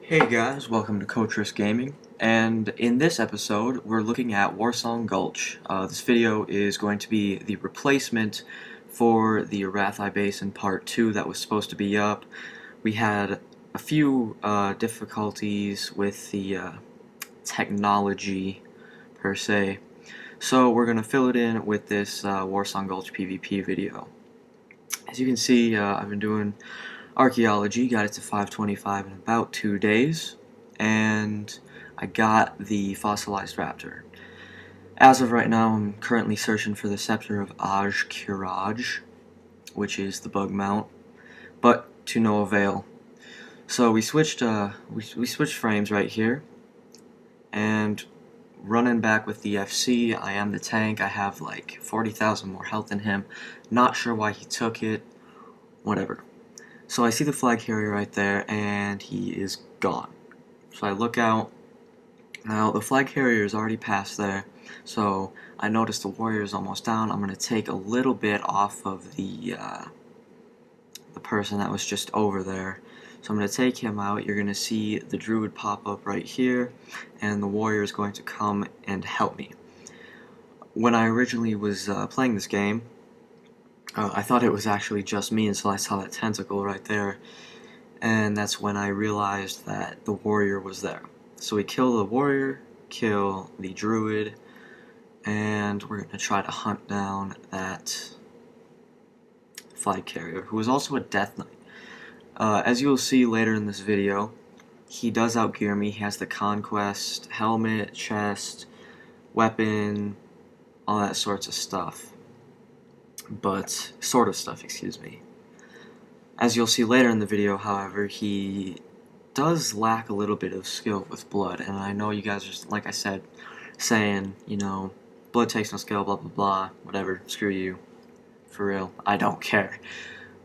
Hey guys, welcome to Tristan Gaming, and in this episode we're looking at Warsong Gulch. This video is going to be the replacement for the Arathi Basin Part 2 that was supposed to be up. We had a few difficulties with the technology per se, so we're going to fill it in with this Warsong Gulch PvP video. As you can see, I've been doing archaeology, got it to 525 in about 2 days, and I got the fossilized raptor. As of right now, I'm currently searching for the Scepter of Aj-Kiraj, which is the bug mount, but to no avail. So we switched frames right here, and running back with the FC, I am the tank. I have like 40,000 more health than him. Not sure why he took it. Whatever. So I see the flag carrier right there, and he is gone. So I look out. Now the flag carrier is already past there, so I notice the warrior is almost down. I'm going to take a little bit off of the person that was just over there. So I'm going to take him out. You're going to see the druid pop up right here, and the warrior is going to come and help me. When I originally was playing this game, I thought it was actually just me until I saw that tentacle right there, and that's when I realized that the warrior was there. So we kill the warrior, kill the druid, and we're going to try to hunt down that flag carrier, who is also a death knight. As you will see later in this video, he does outgear me. He has the conquest, helmet, chest, weapon, all that sorts of stuff. Excuse me. As you'll see later in the video, however, he does lack a little bit of skill with blood, and I know you guys are, like I said, saying, you know, blood takes no skill, blah blah blah, whatever, screw you. For real, I don't care.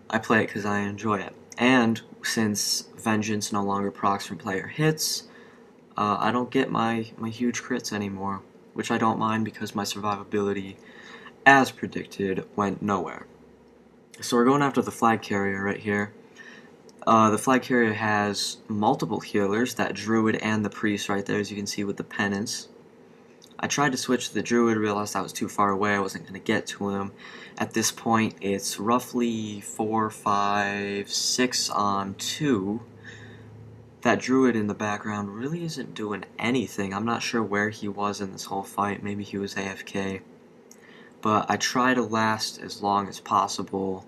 I play it because I enjoy it. And since Vengeance no longer procs from player hits, I don't get my huge crits anymore, which I don't mind because my survivability, as predicted, went nowhere. So we're going after the flag carrier right here. The flag carrier has multiple healers, that druid and the priest right there, as you can see with the penance. I tried to switch to the druid, realized I was too far away, I wasn't going to get to him. At this point, it's roughly 4, 5, 6 on 2. That druid in the background really isn't doing anything. I'm not sure where he was in this whole fight. Maybe he was AFK. But I try to last as long as possible,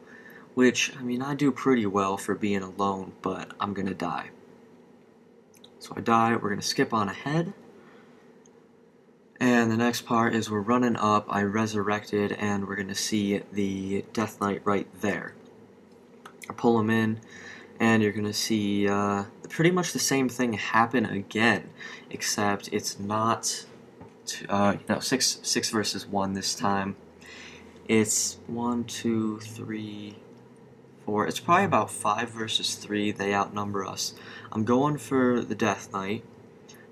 which, I mean, I do pretty well for being alone, but I'm gonna die. So I die, we're gonna skip on ahead, and the next part is we're running up, I resurrected, and we're gonna see the Death Knight right there. I pull him in, and you're gonna see pretty much the same thing happen again, except it's not 6 versus 1 this time. It's 1, 2, 3, 4. It's probably about 5 versus 3. They outnumber us. I'm going for the Death Knight,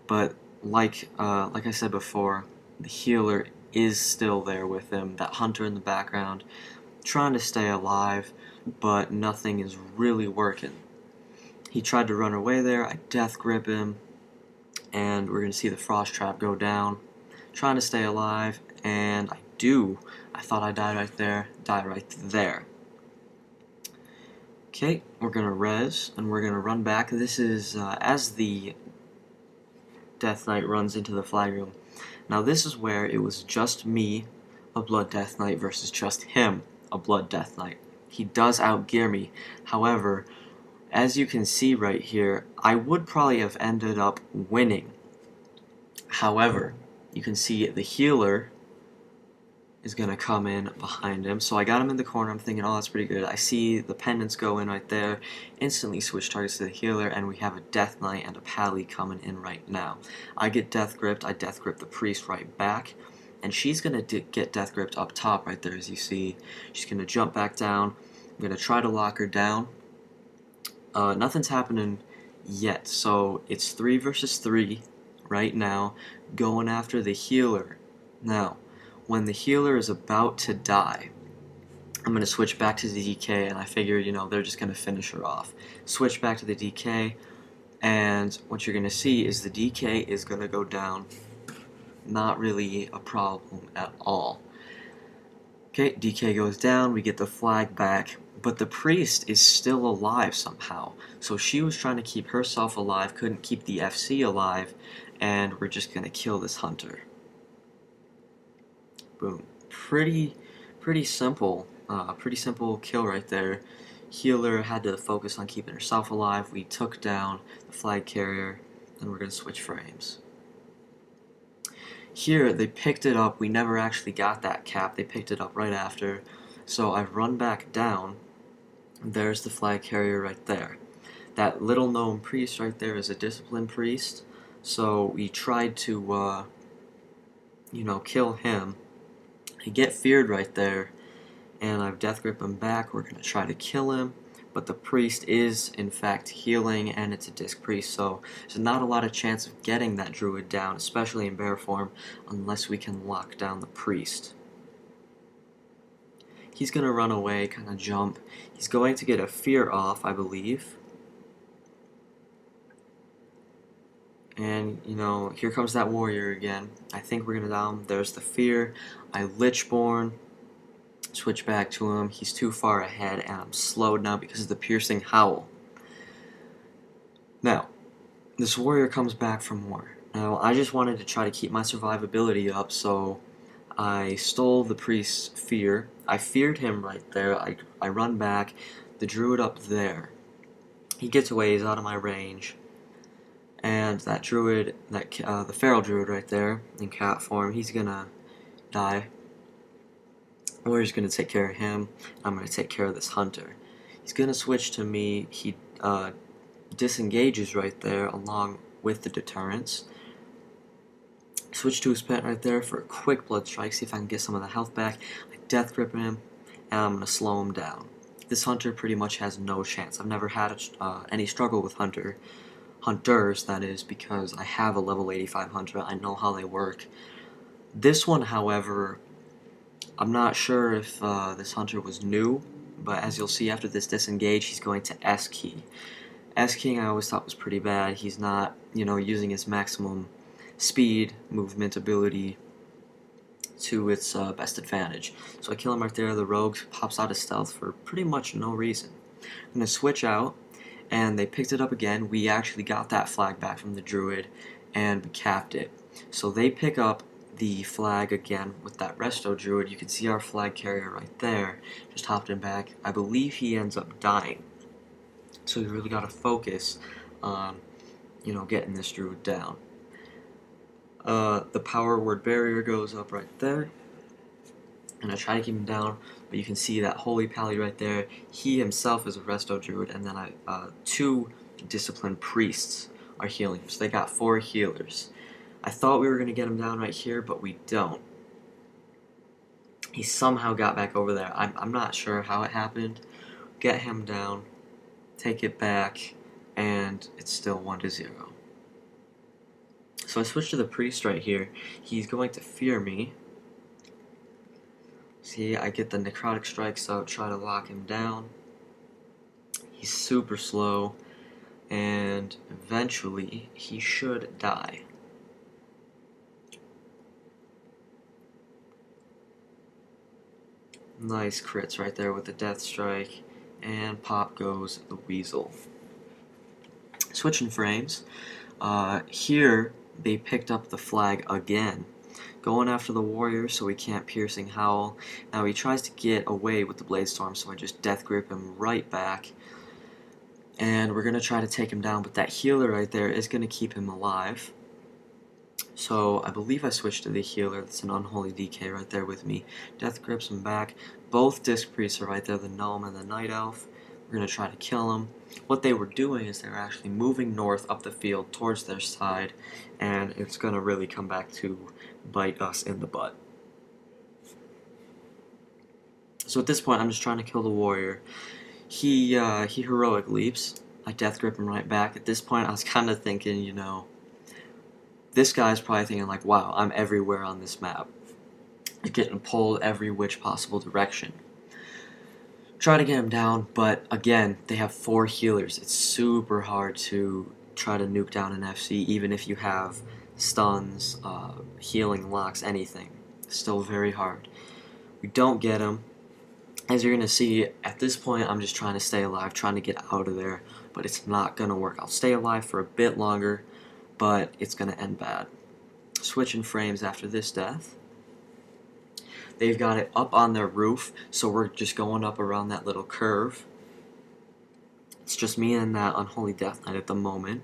but like I said before, the healer is still there with him. That hunter in the background, trying to stay alive, but nothing is really working. He tried to run away there. I death grip him, and we're gonna see the frost trap go down. Trying to stay alive, and I do. I thought I died right there. Die right there. Okay, we're gonna res, and we're gonna run back. This is as the Death Knight runs into the flag room. Now this is where it was just me, a Blood Death Knight, versus just him, a Blood Death Knight. He does outgear me. However, as you can see right here, I would probably have ended up winning. However, you can see the healer is going to come in behind him. So I got him in the corner. I'm thinking, oh, that's pretty good. I see the pendants go in right there. Instantly switch targets to the healer, and we have a Death Knight and a Pally coming in right now. I get death gripped. I death grip the priest right back, and she's going to get death gripped up top right there, as you see. She's going to jump back down. I'm going to try to lock her down. Nothing's happening yet, so it's 3 versus 3 right now, going after the healer. Now, when the healer is about to die, I'm going to switch back to the DK, and I figure, you know, they're just going to finish her off. Switch back to the DK, And what you're going to see is the DK is going to go down. Not really a problem at all. Okay, DK goes down, we get the flag back, but the priest is still alive somehow. So she was trying to keep herself alive, couldn't keep the FC alive, and we're just going to kill this hunter. Boom. Pretty simple. Pretty simple kill right there. Healer had to focus on keeping herself alive. We took down the flag carrier, and we're going to switch frames. Here, they picked it up. We never actually got that cap. They picked it up right after. So I've run back down. There's the flag carrier right there. That little gnome priest right there is a disciplined priest. So we tried to, kill him. I get feared right there, and I've death grip him back. We're going to try to kill him, but the priest is in fact healing, and it's a disc priest, so there's not a lot of chance of getting that druid down, especially in bear form, unless we can lock down the priest. He's going to run away, kind of jump. He's going to get a fear off, I believe. And, here comes that warrior again. I think we're going to down. There's the fear. I Lichborn. Switch back to him. He's too far ahead, and I'm slowed now because of the piercing howl. Now, this warrior comes back from war. Now, I just wanted to try to keep my survivability up, so I stole the priest's fear. I feared him right there. I run back. The druid up there. He gets away. He's out of my range. And that druid, the feral druid right there, in cat form, he's gonna die. We're just gonna take care of him. I'm gonna take care of this hunter. He's gonna switch to me. He disengages right there along with the deterrence. Switch to his pet right there for a quick blood strike, see if I can get some of the health back. I death grip him, and I'm gonna slow him down. This hunter pretty much has no chance. I've never had any struggle with hunters, that is, because I have a level 85 hunter. I know how they work. This one, however, I'm not sure if this hunter was new, but as you'll see after this disengage, he's going to S-key. S-keying I always thought was pretty bad. He's not, using his maximum speed, movement, ability to its best advantage. So I kill him right there. The rogue pops out of stealth for pretty much no reason. I'm going to switch out, and they picked it up again. We actually got that flag back from the druid, and we capped it. So they pick up the flag again with that resto druid. You can see our flag carrier right there. Just hopped him back. I believe he ends up dying. So you really got to focus on, getting this druid down. The power word barrier goes up right there. And I try to keep him down, but you can see that holy pally right there. He himself is a resto druid, and then two disciplined priests are healing him. So they got 4 healers. I thought we were going to get him down right here, but we don't. He somehow got back over there. I'm not sure how it happened. Get him down, take it back, and it's still 1-0. So I switch to the priest right here. He's going to fear me. See, I get the necrotic strikes out, try to lock him down. He's super slow, and eventually he should die. Nice crits right there with the death strike, and pop goes the weasel. Switching frames. Here they picked up the flag again. Going after the warrior so we can't piercing howl. Now he tries to get away with the blade storm, so I just death grip him right back. And we're going to try to take him down, but that healer right there is going to keep him alive. So I believe I switched to the healer. That's an unholy DK right there with me. Death grips him back. Both disc priests are right there, the gnome and the night elf. We're going to try to kill them. What they were doing is they were actually moving north up the field towards their side, and it's going to really come back to bite us in the butt. So at this point, I'm just trying to kill the warrior. He heroic leaps. I death grip him right back. At this point, I was kind of thinking, this guy's probably thinking like, wow, I'm everywhere on this map. You're getting pulled every which possible direction. Try to get him down, but again, they have 4 healers. It's super hard to try to nuke down an FC, even if you have stuns, healing locks, anything. Still very hard. We don't get him. As you're going to see, at this point I'm just trying to stay alive, trying to get out of there, but it's not going to work. I'll stay alive for a bit longer, but it's going to end bad. Switching frames after this death. They've got it up on their roof, so we're just going up around that little curve. It's just me and that Unholy Death Knight at the moment.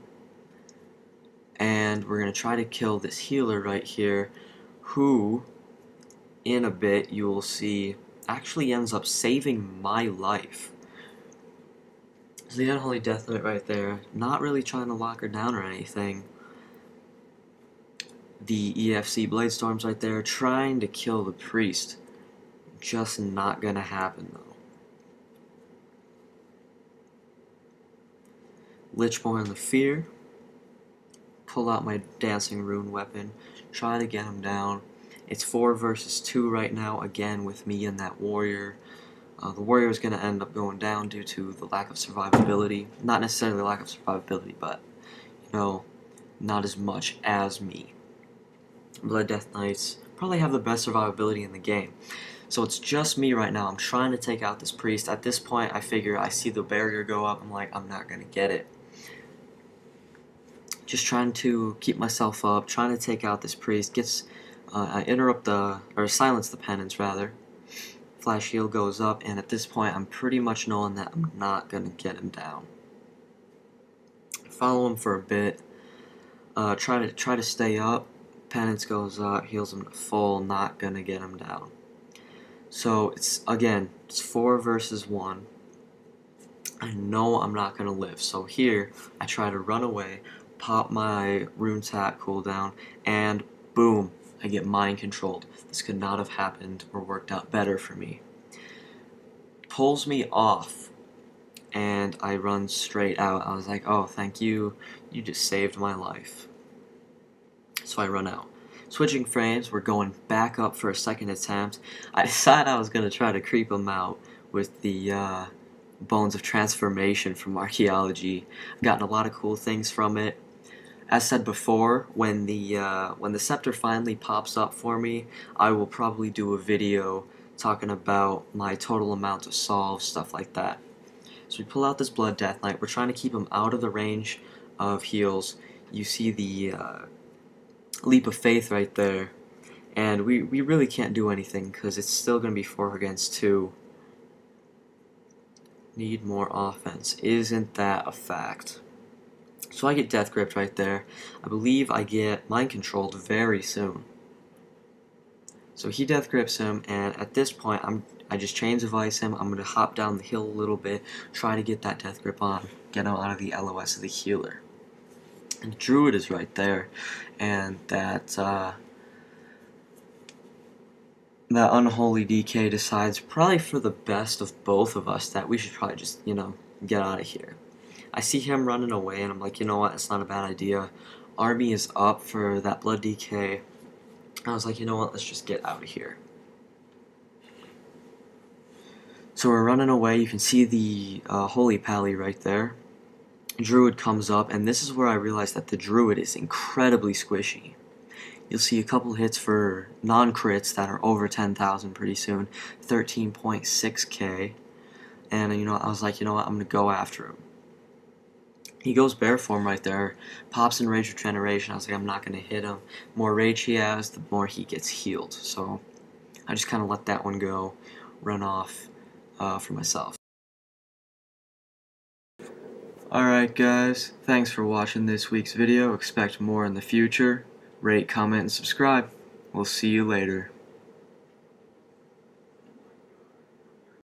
And we're going to try to kill this healer right here, who, in a bit, you will see, actually ends up saving my life. So the Unholy Death Knight right there, not really trying to lock her down or anything. The EFC Bladestorm's right there, trying to kill the priest. Just not gonna happen though. Lichborn the Fear. Pull out my Dancing Rune weapon. Try to get him down. It's 4 versus 2 right now, again with me and that warrior. The warrior is going to end up going down due to the lack of survivability. Not necessarily lack of survivability, but, you know, not as much as me. Blood Death Knights probably have the best survivability in the game. So it's just me right now. I'm trying to take out this priest. At this point, I figure I see the barrier go up. I'm like, I'm not going to get it. Just trying to keep myself up, trying to take out this priest. I silence the penance rather. Flash heal goes up, and at this point, I'm pretty much knowing that I'm not gonna get him down. Follow him for a bit. Try to stay up. Penance goes up, heals him to full. Not gonna get him down. So it's 4 versus 1. I know I'm not gonna live. So here, I try to run away, pop my rune tap cooldown, and boom, I get mind controlled. This could not have happened or worked out better for me. Pulls me off, and I run straight out. I was like, oh, thank you. You just saved my life. So I run out. Switching frames, we're going back up for a second attempt. I decided I was going to try to creep him out with the Bones of Transformation from Archaeology. I've gotten a lot of cool things from it. As said before, when the scepter finally pops up for me, I will probably do a video talking about my total amount of solves, stuff like that. So we pull out this Blood Death Knight. We're trying to keep him out of the range of heals. You see the Leap of Faith right there, and we really can't do anything because it's still going to be 4 against 2. Need more offense. Isn't that a fact? So I get Death Gripped right there. I believe I get Mind Controlled very soon. So he Death Grips him, and at this point, I just Chains of Ice him. I'm going to hop down the hill a little bit, try to get that Death Grip on, get him out of the LOS of the healer. And Druid is right there, and that Unholy DK decides, probably for the best of both of us, that we should probably just, you know, get out of here. I see him running away, and I'm like, you know what, it's not a bad idea. Army is up for that Blood DK. I was like, you know what, let's just get out of here. So we're running away. You can see the Holy Pally right there. Druid comes up, and this is where I realized that the Druid is incredibly squishy. You'll see a couple hits for non-crits that are over 10,000 pretty soon, 13.6k, and you know, I was like, you know what, I'm going to go after him. He goes bear form right there, pops in Rage Regeneration. I was like, I'm not going to hit him. The more rage he has, the more he gets healed. So I just kind of let that one go, run off for myself. Alright guys, thanks for watching this week's video. Expect more in the future. Rate, comment, and subscribe. We'll see you later.